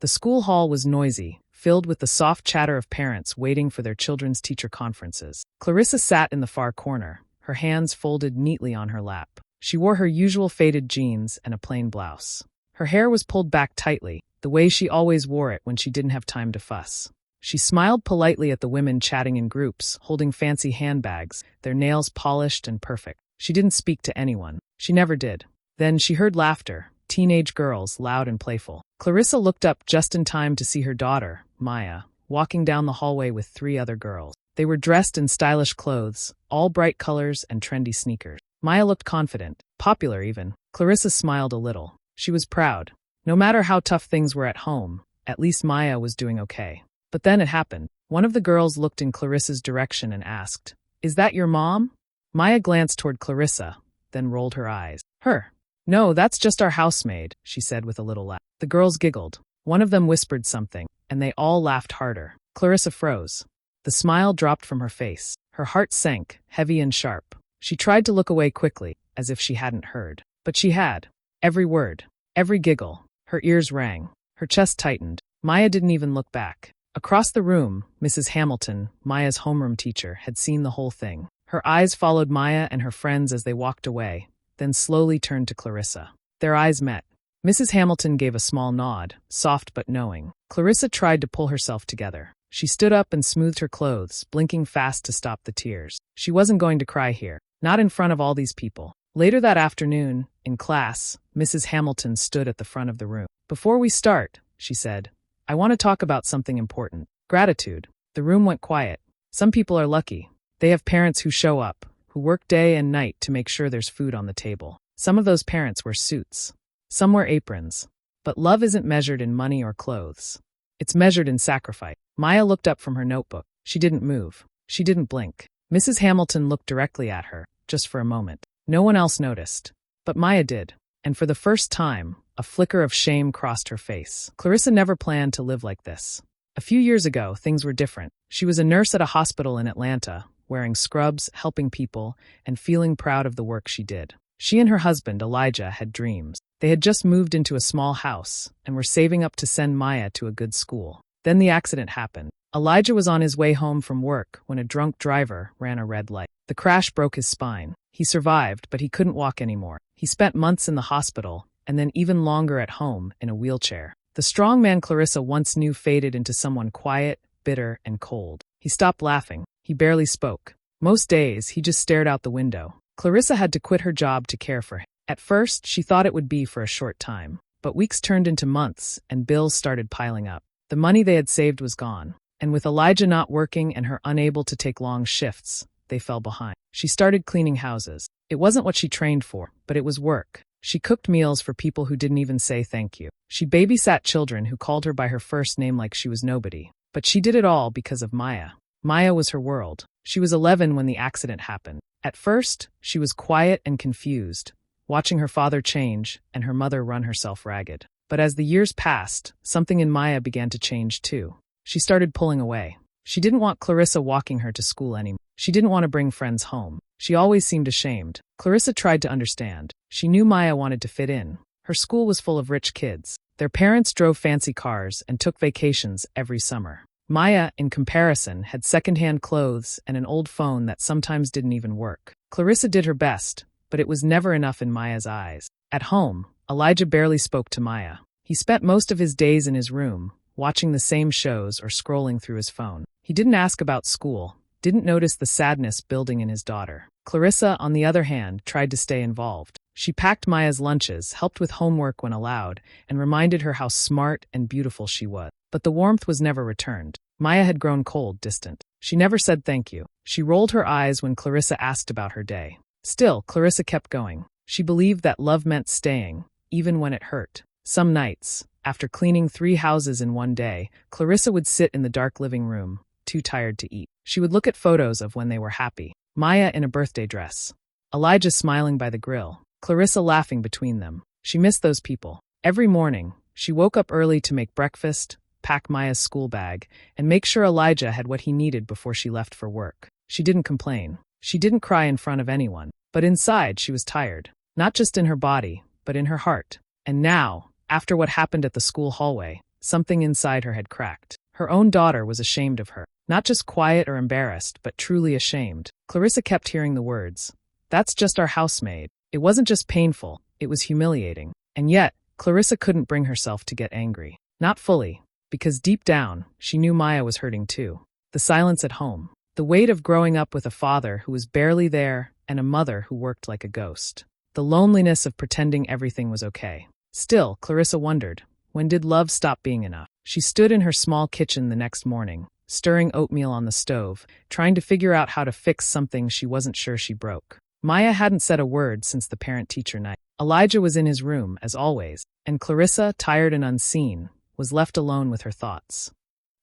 The school hall was noisy, filled with the soft chatter of parents waiting for their children's teacher conferences. Clarissa sat in the far corner, her hands folded neatly on her lap. She wore her usual faded jeans and a plain blouse. Her hair was pulled back tightly, the way she always wore it when she didn't have time to fuss. She smiled politely at the women chatting in groups, holding fancy handbags, their nails polished and perfect. She didn't speak to anyone. She never did. Then she heard laughter, teenage girls, loud and playful. Clarissa looked up just in time to see her daughter, Maya, walking down the hallway with 3 other girls. They were dressed in stylish clothes, all bright colors and trendy sneakers. Maya looked confident, popular even. Clarissa smiled a little. She was proud. No matter how tough things were at home, at least Maya was doing okay. But then it happened. One of the girls looked in Clarissa's direction and asked, "Is that your mom?" Maya glanced toward Clarissa, then rolled her eyes. "Her? No, that's just our housemaid," she said with a little laugh. The girls giggled. One of them whispered something, and they all laughed harder. Clarissa froze. The smile dropped from her face. Her heart sank, heavy and sharp. She tried to look away quickly, as if she hadn't heard. But she had. Every word, every giggle. Her ears rang. Her chest tightened. Maya didn't even look back. Across the room, Mrs. Hamilton, Maya's homeroom teacher, had seen the whole thing. Her eyes followed Maya and her friends as they walked away, then slowly turned to Clarissa. Their eyes met. Mrs. Hamilton gave a small nod, soft but knowing. Clarissa tried to pull herself together. She stood up and smoothed her clothes, blinking fast to stop the tears. She wasn't going to cry here, not in front of all these people. Later that afternoon, in class, Mrs. Hamilton stood at the front of the room. "Before we start," she said, "I want to talk about something important. Gratitude." The room went quiet. Some people are lucky. They have parents who show up, who work day and night to make sure there's food on the table. Some of those parents wear suits. Some wear aprons. But love isn't measured in money or clothes. It's measured in sacrifice. Maya looked up from her notebook. She didn't move. She didn't blink. Mrs. Hamilton looked directly at her, just for a moment. No one else noticed. But Maya did. And for the first time, a flicker of shame crossed her face. Clarissa never planned to live like this. A few years ago, things were different. She was a nurse at a hospital in Atlanta, wearing scrubs, helping people, and feeling proud of the work she did. She and her husband, Elijah, had dreams. They had just moved into a small house and were saving up to send Maya to a good school. Then the accident happened. Elijah was on his way home from work when a drunk driver ran a red light. The crash broke his spine. He survived, but he couldn't walk anymore. He spent months in the hospital, and then even longer at home in a wheelchair. The strong man Clarissa once knew faded into someone quiet, bitter, and cold. He stopped laughing. He barely spoke. Most days, he just stared out the window. Clarissa had to quit her job to care for him. At first, she thought it would be for a short time. But weeks turned into months, and bills started piling up. The money they had saved was gone. And with Elijah not working and her unable to take long shifts, they fell behind. She started cleaning houses. It wasn't what she trained for, but it was work. She cooked meals for people who didn't even say thank you. She babysat children who called her by her first name like she was nobody. But she did it all because of Maya. Maya was her world. She was 11 when the accident happened. At first, she was quiet and confused, watching her father change and her mother run herself ragged. But as the years passed, something in Maya began to change too. She started pulling away. She didn't want Clarissa walking her to school anymore. She didn't want to bring friends home. She always seemed ashamed. Clarissa tried to understand. She knew Maya wanted to fit in. Her school was full of rich kids. Their parents drove fancy cars and took vacations every summer. Maya, in comparison, had secondhand clothes and an old phone that sometimes didn't even work. Clarissa did her best, but it was never enough in Maya's eyes. At home, Elijah barely spoke to Maya. He spent most of his days in his room, watching the same shows or scrolling through his phone. He didn't ask about school, didn't notice the sadness building in his daughter. Clarissa, on the other hand, tried to stay involved. She packed Maya's lunches, helped with homework when allowed, and reminded her how smart and beautiful she was. But the warmth was never returned. Maya had grown cold, distant. She never said thank you. She rolled her eyes when Clarissa asked about her day. Still, Clarissa kept going. She believed that love meant staying, even when it hurt. Some nights, after cleaning 3 houses in one day, Clarissa would sit in the dark living room, too tired to eat. She would look at photos of when they were happy. Maya in a birthday dress. Elijah smiling by the grill. Clarissa laughing between them. She missed those people. Every morning, she woke up early to make breakfast, pack Maya's school bag, and make sure Elijah had what he needed before she left for work. She didn't complain. She didn't cry in front of anyone. But inside, she was tired. Not just in her body, but in her heart. And now, after what happened at the school hallway, Something inside her had cracked. Her own daughter was ashamed of her. Not just quiet or embarrassed, but truly ashamed. Clarissa kept hearing the words, "That's just our housemaid." It wasn't just painful, it was humiliating. And yet, Clarissa couldn't bring herself to get angry. Not fully, because deep down, she knew Maya was hurting too. The silence at home. The weight of growing up with a father who was barely there and a mother who worked like a ghost. The loneliness of pretending everything was okay. Still, Clarissa wondered, when did love stop being enough? She stood in her small kitchen the next morning, stirring oatmeal on the stove, trying to figure out how to fix something she wasn't sure she broke. Maya hadn't said a word since the parent-teacher night. Elijah was in his room, as always, and Clarissa, tired and unseen, was left alone with her thoughts.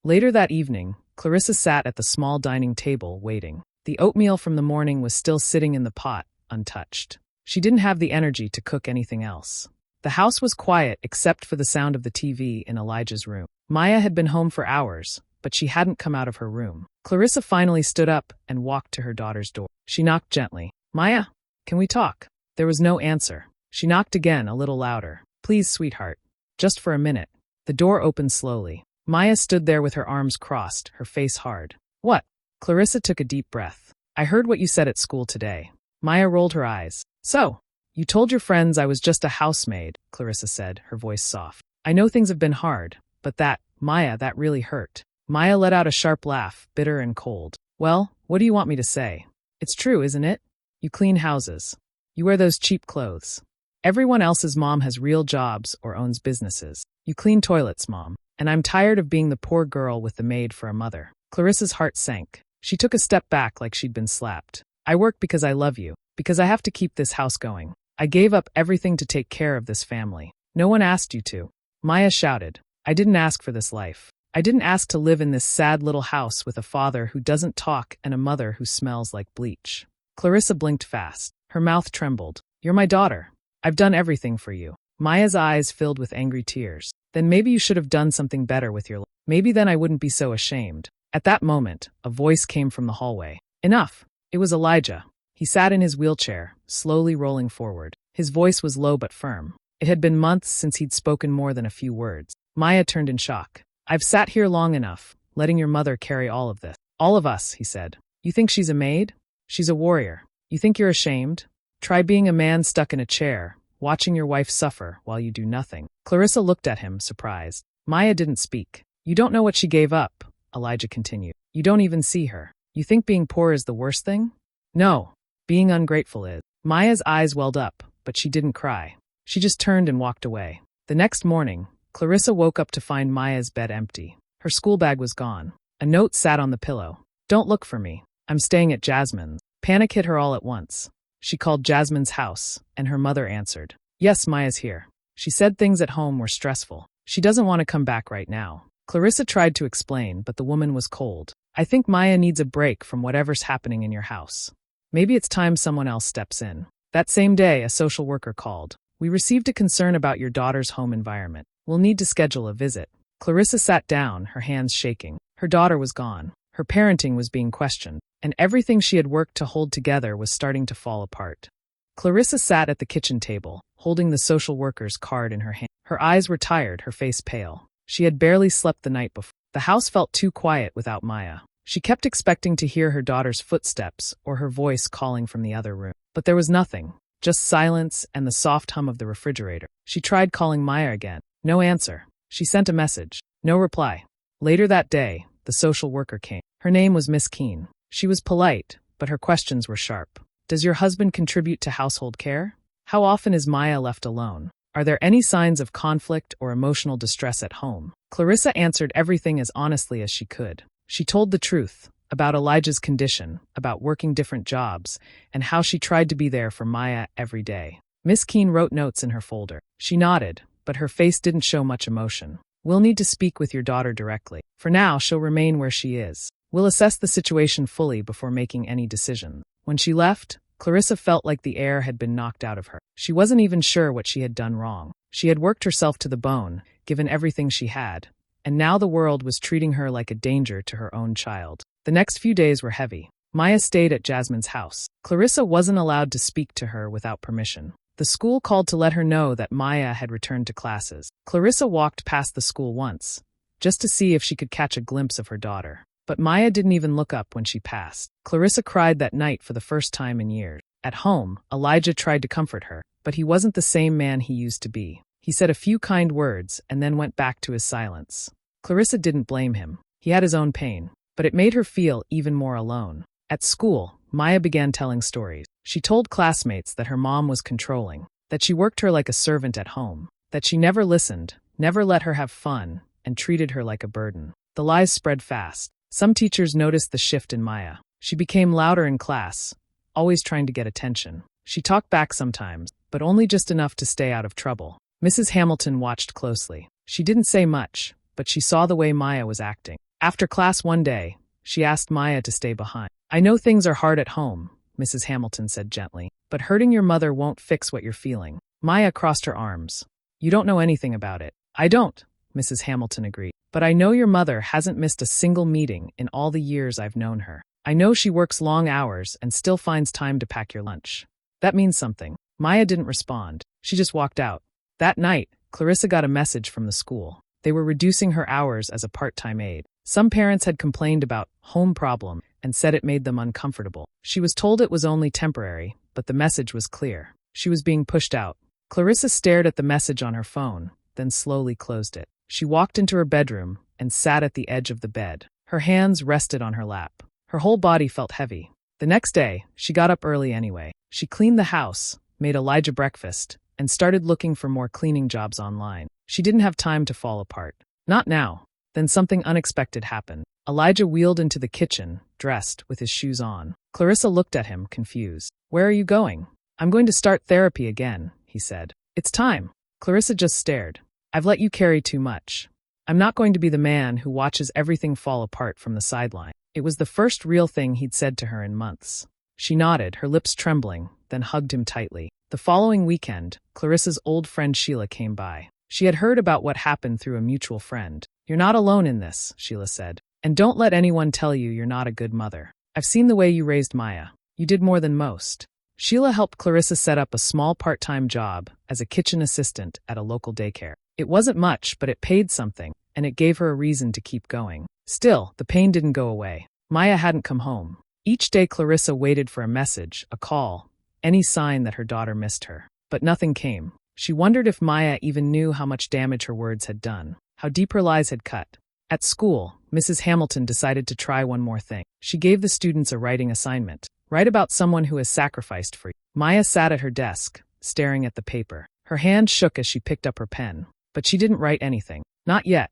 Later that evening, Clarissa sat at the small dining table, waiting. The oatmeal from the morning was still sitting in the pot, untouched. She didn't have the energy to cook anything else. The house was quiet except for the sound of the TV in Elijah's room. Maya had been home for hours, but she hadn't come out of her room. Clarissa finally stood up and walked to her daughter's door. She knocked gently. "Maya, can we talk?" There was no answer. She knocked again, a little louder. "Please, sweetheart. Just for a minute." The door opened slowly. Maya stood there with her arms crossed, her face hard. "What?" Clarissa took a deep breath. "I heard what you said at school today." Maya rolled her eyes. "So, you told your friends I was just a housemaid," Clarissa said, her voice soft. "I know things have been hard, but Maya, that really hurt." Maya let out a sharp laugh, bitter and cold. "Well, what do you want me to say? It's true, isn't it? You clean houses. You wear those cheap clothes. Everyone else's mom has real jobs or owns businesses. You clean toilets, Mom. And I'm tired of being the poor girl with the maid for a mother." Clarissa's heart sank. She took a step back like she'd been slapped. "I work because I love you, because I have to keep this house going. I gave up everything to take care of this family. No one asked you to." Maya shouted, "I didn't ask for this life. I didn't ask to live in this sad little house with a father who doesn't talk and a mother who smells like bleach." Clarissa blinked fast. Her mouth trembled. "You're my daughter. I've done everything for you." Maya's eyes filled with angry tears. "Then maybe you should have done something better with your life. Maybe then I wouldn't be so ashamed." At that moment, a voice came from the hallway. "Enough." It was Elijah. He sat in his wheelchair, slowly rolling forward. His voice was low but firm. It had been months since he'd spoken more than a few words. Maya turned in shock. "I've sat here long enough, letting your mother carry all of this. All of us," he said. "You think she's a maid? She's a warrior. You think you're ashamed? Try being a man stuck in a chair, watching your wife suffer while you do nothing." Clarissa looked at him, surprised. Maya didn't speak. "You don't know what she gave up," Elijah continued. "You don't even see her. You think being poor is the worst thing? No, being ungrateful is." Maya's eyes welled up, but she didn't cry. She just turned and walked away. The next morning, Clarissa woke up to find Maya's bed empty. Her school bag was gone. A note sat on the pillow. "Don't look for me. I'm staying at Jasmine's." Panic hit her all at once. She called Jasmine's house, and her mother answered. "Yes, Maya's here. She said things at home were stressful. She doesn't want to come back right now." Clarissa tried to explain, but the woman was cold. "I think Maya needs a break from whatever's happening in your house. Maybe it's time someone else steps in." That same day, a social worker called. "We received a concern about your daughter's home environment. We'll need to schedule a visit." Clarissa sat down, her hands shaking. Her daughter was gone. Her parenting was being questioned, and everything she had worked to hold together was starting to fall apart. Clarissa sat at the kitchen table, holding the social worker's card in her hand. Her eyes were tired, her face pale. She had barely slept the night before. The house felt too quiet without Maya. She kept expecting to hear her daughter's footsteps or her voice calling from the other room. But there was nothing, just silence and the soft hum of the refrigerator. She tried calling Maya again. No answer. She sent a message. No reply. Later that day, the social worker came. Her name was Miss Keene. She was polite, but her questions were sharp. "Does your husband contribute to household care? How often is Maya left alone? Are there any signs of conflict or emotional distress at home?" Clarissa answered everything as honestly as she could. She told the truth about Elijah's condition, about working different jobs, and how she tried to be there for Maya every day. Miss Keene wrote notes in her folder. She nodded, but her face didn't show much emotion. "We'll need to speak with your daughter directly. For now, she'll remain where she is. We'll assess the situation fully before making any decision." When she left, Clarissa felt like the air had been knocked out of her. She wasn't even sure what she had done wrong. She had worked herself to the bone, given everything she had, and now the world was treating her like a danger to her own child. The next few days were heavy. Maya stayed at Jasmine's house. Clarissa wasn't allowed to speak to her without permission. The school called to let her know that Maya had returned to classes. Clarissa walked past the school once, just to see if she could catch a glimpse of her daughter. But Maya didn't even look up when she passed. Clarissa cried that night for the first time in years. At home, Elijah tried to comfort her, but he wasn't the same man he used to be. He said a few kind words and then went back to his silence. Clarissa didn't blame him. He had his own pain, but it made her feel even more alone. At school, Maya began telling stories. She told classmates that her mom was controlling, that she worked her like a servant at home, that she never listened, never let her have fun, and treated her like a burden. The lies spread fast. Some teachers noticed the shift in Maya. She became louder in class, always trying to get attention. She talked back sometimes, but only just enough to stay out of trouble. Mrs. Hamilton watched closely. She didn't say much, but she saw the way Maya was acting. After class one day, she asked Maya to stay behind. "I know things are hard at home," Mrs. Hamilton said gently, "but hurting your mother won't fix what you're feeling." Maya crossed her arms. "You don't know anything about it." "I don't," Mrs. Hamilton agreed. "But I know your mother hasn't missed a single meeting in all the years I've known her. I know she works long hours and still finds time to pack your lunch. That means something." Maya didn't respond. She just walked out. That night, Clarissa got a message from the school. They were reducing her hours as a part-time aide. Some parents had complained about home problem and said it made them uncomfortable. She was told it was only temporary, but the message was clear. She was being pushed out. Clarissa stared at the message on her phone, then slowly closed it. She walked into her bedroom and sat at the edge of the bed. Her hands rested on her lap. Her whole body felt heavy. The next day, she got up early anyway. She cleaned the house, made Elijah breakfast, and started looking for more cleaning jobs online. She didn't have time to fall apart. Not now. Then something unexpected happened. Elijah wheeled into the kitchen, dressed, with his shoes on. Clarissa looked at him, confused. "Where are you going?" "I'm going to start therapy again," he said. "It's time." Clarissa just stared. "I've let you carry too much. I'm not going to be the man who watches everything fall apart from the sideline." It was the first real thing he'd said to her in months. She nodded, her lips trembling, then hugged him tightly. The following weekend, Clarissa's old friend Sheila came by. She had heard about what happened through a mutual friend. "You're not alone in this," Sheila said. "And don't let anyone tell you you're not a good mother. I've seen the way you raised Maya. You did more than most." Sheila helped Clarissa set up a small part-time job as a kitchen assistant at a local daycare. It wasn't much, but it paid something, and it gave her a reason to keep going. Still, the pain didn't go away. Maya hadn't come home. Each day Clarissa waited for a message, a call, any sign that her daughter missed her. But nothing came. She wondered if Maya even knew how much damage her words had done, how deep her lies had cut. At school, Mrs. Hamilton decided to try one more thing. She gave the students a writing assignment. Write about someone who has sacrificed for you. Maya sat at her desk, staring at the paper. Her hand shook as she picked up her pen. But she didn't write anything. Not yet.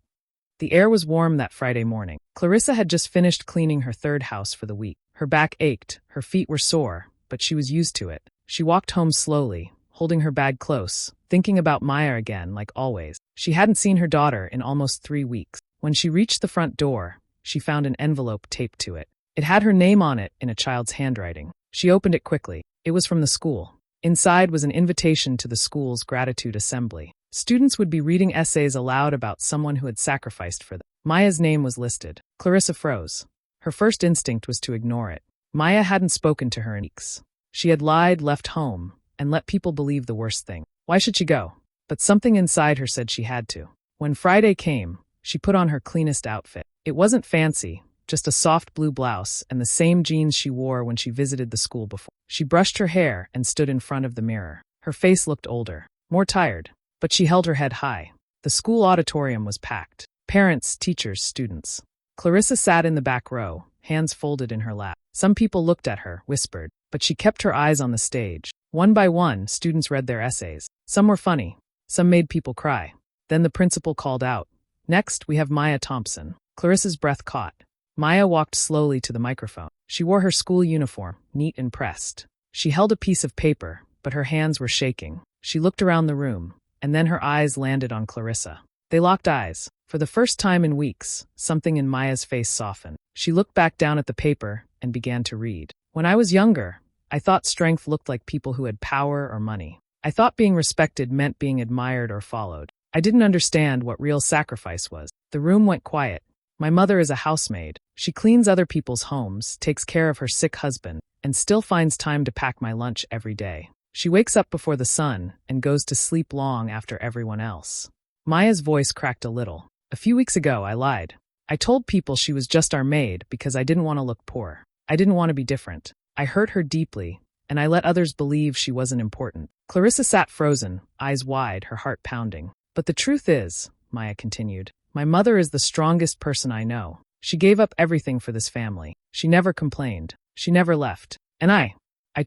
The air was warm that Friday morning. Clarissa had just finished cleaning her third house for the week. Her back ached, her feet were sore, but she was used to it. She walked home slowly, holding her bag close, thinking about Maya again, like always. She hadn't seen her daughter in almost 3 weeks. When she reached the front door, she found an envelope taped to it. It had her name on it in a child's handwriting. She opened it quickly. It was from the school. Inside was an invitation to the school's gratitude assembly. Students would be reading essays aloud about someone who had sacrificed for them. Maya's name was listed. Clarissa froze. Her first instinct was to ignore it. Maya hadn't spoken to her in weeks. She had lied, left home, and let people believe the worst thing. Why should she go? But something inside her said she had to. When Friday came, she put on her cleanest outfit. It wasn't fancy, just a soft blue blouse and the same jeans she wore when she visited the school before. She brushed her hair and stood in front of the mirror. Her face looked older, more tired, but she held her head high. The school auditorium was packed. Parents, teachers, students. Clarissa sat in the back row, hands folded in her lap. Some people looked at her, whispered, but she kept her eyes on the stage. One by one, students read their essays. Some were funny. Some made people cry. Then the principal called out, "Next, we have Maya Thompson." Clarissa's breath caught. Maya walked slowly to the microphone. She wore her school uniform, neat and pressed. She held a piece of paper, but her hands were shaking. She looked around the room, and then her eyes landed on Clarissa. They locked eyes. For the first time in weeks, something in Maya's face softened. She looked back down at the paper and began to read. "When I was younger, I thought strength looked like people who had power or money. I thought being respected meant being admired or followed. I didn't understand what real sacrifice was." The room went quiet. "My mother is a housemaid. She cleans other people's homes, takes care of her sick husband, and still finds time to pack my lunch every day. She wakes up before the sun and goes to sleep long after everyone else. Maya's voice cracked a little. A few weeks ago, I lied. I told people she was just our maid because I didn't want to look poor. I didn't want to be different. I hurt her deeply, and I let others believe she wasn't important. Clarissa sat frozen, eyes wide, her heart pounding. But the truth is, Maya continued, my mother is the strongest person I know. She gave up everything for this family. She never complained. She never left. And I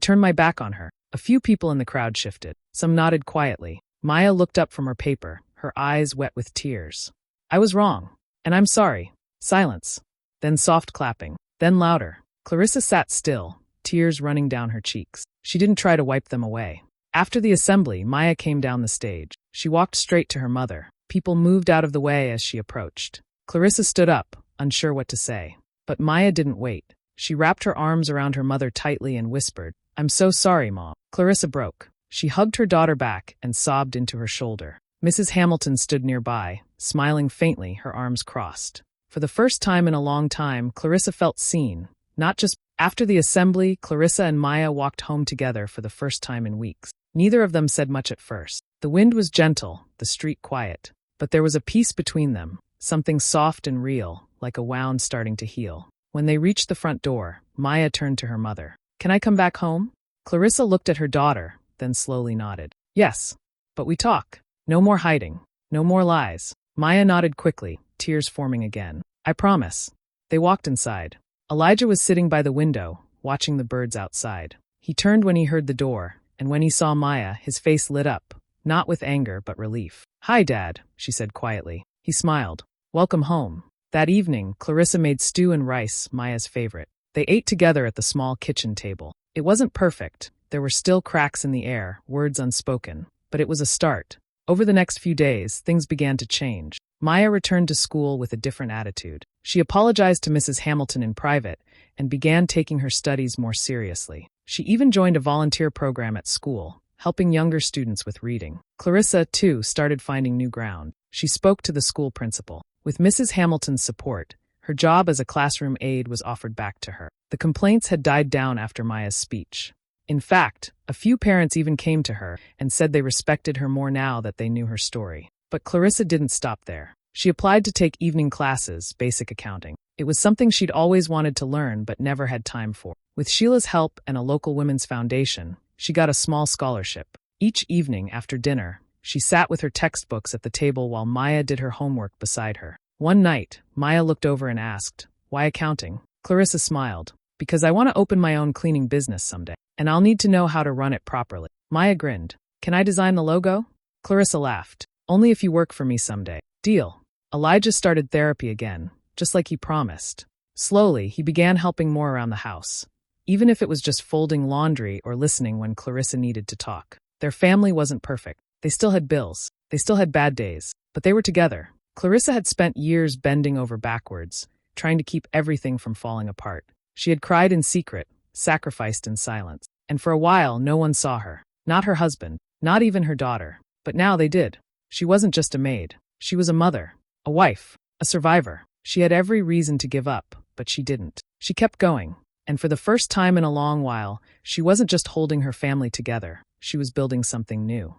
turned my back on her. A few people in the crowd shifted. Some nodded quietly. Maya looked up from her paper, her eyes wet with tears. I was wrong. And I'm sorry. Silence. Then soft clapping. Then louder. Clarissa sat still, tears running down her cheeks. She didn't try to wipe them away. After the assembly, Maya came down the stage. She walked straight to her mother. People moved out of the way as she approached. Clarissa stood up, unsure what to say. But Maya didn't wait. She wrapped her arms around her mother tightly and whispered, I'm so sorry, Mom. Clarissa broke. She hugged her daughter back and sobbed into her shoulder. Mrs. Hamilton stood nearby, smiling faintly, her arms crossed. For the first time in a long time, Clarissa felt seen. Not just after the assembly, Clarissa and Maya walked home together for the first time in weeks. Neither of them said much at first. The wind was gentle, the street quiet. But there was a peace between them, something soft and real, like a wound starting to heal. When they reached the front door, Maya turned to her mother. Can I come back home? Clarissa looked at her daughter, then slowly nodded. Yes, but we talk. No more hiding. No more lies. Maya nodded quickly, tears forming again. I promise. They walked inside. Elijah was sitting by the window, watching the birds outside. He turned when he heard the door, and when he saw Maya, his face lit up, not with anger but relief. Hi, Dad, she said quietly. He smiled. Welcome home. That evening, Clarissa made stew and rice, Maya's favorite. They ate together at the small kitchen table. It wasn't perfect. There were still cracks in the air, words unspoken. But it was a start. Over the next few days, things began to change. Maya returned to school with a different attitude. She apologized to Mrs. Hamilton in private and began taking her studies more seriously. She even joined a volunteer program at school, helping younger students with reading. Clarissa, too, started finding new ground. She spoke to the school principal. With Mrs. Hamilton's support, her job as a classroom aide was offered back to her. The complaints had died down after Maya's speech. In fact, a few parents even came to her and said they respected her more now that they knew her story. But Clarissa didn't stop there. She applied to take evening classes, basic accounting. It was something she'd always wanted to learn but never had time for. With Sheila's help and a local women's foundation, she got a small scholarship. Each evening after dinner, she sat with her textbooks at the table while Maya did her homework beside her. One night, Maya looked over and asked, Why accounting? Clarissa smiled. Because I want to open my own cleaning business someday, and I'll need to know how to run it properly. Maya grinned. Can I design the logo? Clarissa laughed. Only if you work for me someday. Deal. Elijah started therapy again, just like he promised. Slowly, he began helping more around the house, even if it was just folding laundry or listening when Clarissa needed to talk. Their family wasn't perfect. They still had bills. They still had bad days. But they were together. Clarissa had spent years bending over backwards, trying to keep everything from falling apart. She had cried in secret, sacrificed in silence. And for a while, no one saw her. Not her husband. Not even her daughter. But now they did. She wasn't just a maid. She was a mother. A wife. A survivor. She had every reason to give up, but she didn't. She kept going. And for the first time in a long while, she wasn't just holding her family together. She was building something new.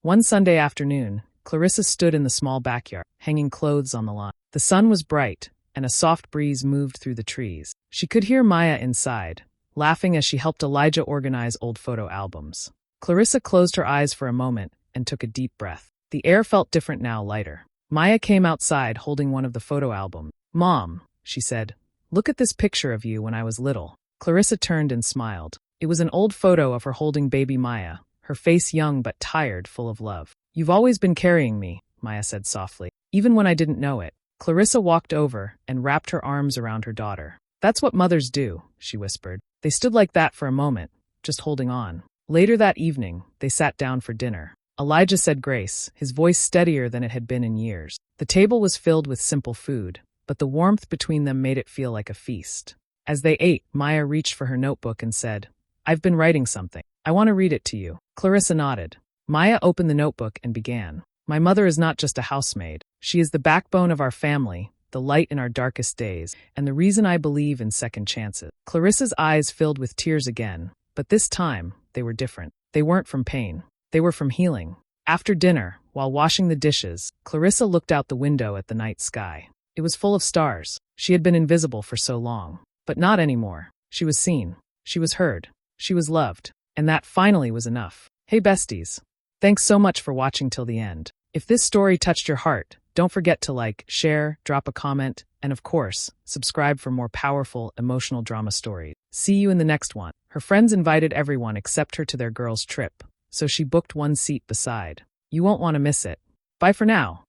One Sunday afternoon, Clarissa stood in the small backyard, hanging clothes on the line. The sun was bright, and a soft breeze moved through the trees. She could hear Maya inside, laughing as she helped Elijah organize old photo albums. Clarissa closed her eyes for a moment and took a deep breath. The air felt different now, lighter. Maya came outside holding one of the photo albums. Mom, she said, look at this picture of you when I was little. Clarissa turned and smiled. It was an old photo of her holding baby Maya, her face young but tired, full of love. You've always been carrying me, Maya said softly, even when I didn't know it. Clarissa walked over and wrapped her arms around her daughter. That's what mothers do, she whispered. They stood like that for a moment, just holding on. Later that evening, they sat down for dinner. Elijah said grace, his voice steadier than it had been in years. The table was filled with simple food, but the warmth between them made it feel like a feast. As they ate, Maya reached for her notebook and said, I've been writing something. I want to read it to you. Clarissa nodded. Maya opened the notebook and began. My mother is not just a housemaid. She is the backbone of our family, the light in our darkest days, and the reason I believe in second chances. Clarissa's eyes filled with tears again, but this time, they were different. They weren't from pain. They were from healing. After dinner, while washing the dishes, Clarissa looked out the window at the night sky. It was full of stars. She had been invisible for so long. But not anymore. She was seen. She was heard. She was loved. And that finally was enough. Hey besties. Thanks so much for watching till the end. If this story touched your heart, don't forget to like, share, drop a comment, and of course, subscribe for more powerful, emotional drama stories. See you in the next one. Her friends invited everyone except her to their girls' trip, so she booked one seat beside. You won't want to miss it. Bye for now.